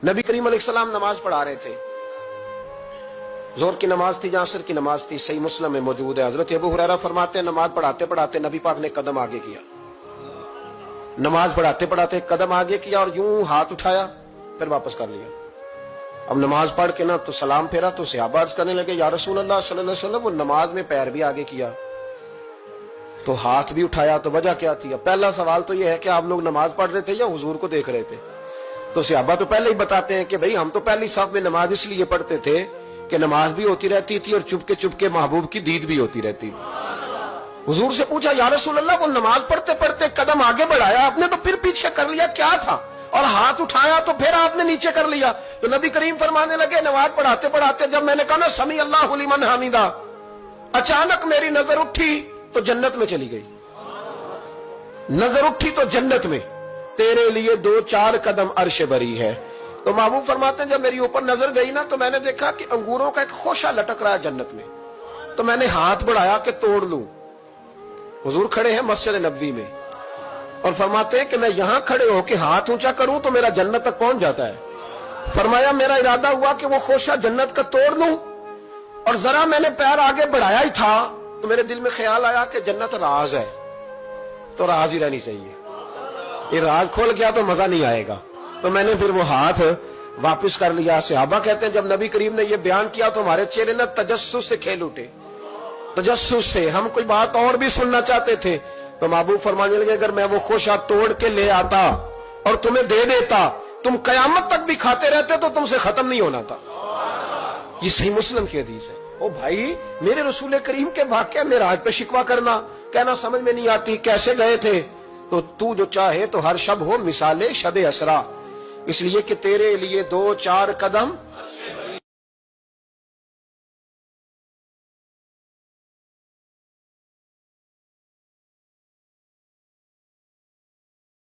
नबी करीम अलैहिस्सलाम नमाज पढ़ा रहे थे, जोर की नमाज थी या असर की नमाज थी, सही मुस्लिम में मौजूद है। हजरत अबू हुरैरा फरमाते हैं नमाज पढ़ाते पढ़ाते नबी पाक ने कदम आगे किया, नमाज पढ़ाते पढ़ाते कदम आगे किया और यूं हाथ उठाया फिर वापस कर लिया। अब नमाज पढ़ के ना तो सलाम फेरा तो सहाबा अर्ज करने लगे या रसूल अल्लाह सल्लल्लाहु अलैहि वसल्लम, वो नमाज में पैर भी आगे किया तो हाथ भी उठाया, तो वजह क्या थी? अब पहला सवाल तो यह है कि आप लोग नमाज पढ़ रहे थे या हुजूर को देख रहे थे? तो सहाबा तो पहले ही बताते हैं कि भाई हम तो पहली साफ में नमाज इसलिए पढ़ते थे कि नमाज भी होती रहती थी और चुपके चुपके महबूब की दीद भी होती रहती थी। हुजूर से पूछा या रसूल अल्लाह, वो नमाज पढ़ते पढ़ते कदम आगे बढ़ाया आपने तो फिर पीछे कर लिया, क्या था? और हाथ उठाया तो फिर आपने नीचे कर लिया। तो नबी करीम फरमाने लगे नमाज पढ़ाते पढ़ाते जब मैंने कहा ना समी अल्लाहु लिमन हमीदा, अचानक मेरी नजर उठी तो जन्नत में चली गई। नजर उठी तो जन्नत में, तेरे लिए 2-4 कदम अर्श बरी है। तो महबूब फरमाते हैं जब मेरी ऊपर नजर गई ना तो मैंने देखा कि अंगूरों का एक खोशा लटक रहा है जन्नत में, तो मैंने हाथ बढ़ाया कि तोड़ लूं। हुजूर खड़े हैं मस्जिद नबवी में और फरमाते हैं कि मैं यहां खड़े होकर हाथ ऊंचा करूं तो मेरा जन्नत तक पहुंच जाता है। फरमाया मेरा इरादा हुआ कि वो खोशा जन्नत का तोड़ लूं और जरा मैंने पैर आगे बढ़ाया ही था तो मेरे दिल में ख्याल आया कि जन्नत राज है तो राज ही रहनी चाहिए, ये राज खोल गया तो मजा नहीं आएगा। तो मैंने फिर वो हाथ वापस कर लिया। सहाबा कहते हैं जब नबी करीम ने ये बयान किया तो हमारे चेहरे न तजस्सुस से खेल उठे, तजस्सुस से। हम कोई बात और भी सुनना चाहते थे तो महबूब फरमाने लगे अगर मैं वो खोशा तोड़ के ले आता और तुम्हें दे देता तुम कयामत तक भी खाते रहते तो तुमसे खत्म नहीं होना था। ये सही मुस्लिम की हदीस है। ओ भाई, मेरे रसूल करीम के वाक़या में राज पे शिकवा करना, कहना समझ में नहीं आती कैसे गए थे। तो तू जो चाहे तो हर शब हो मिसाले शब असरा, इसलिए कि तेरे लिए 2-4 कदम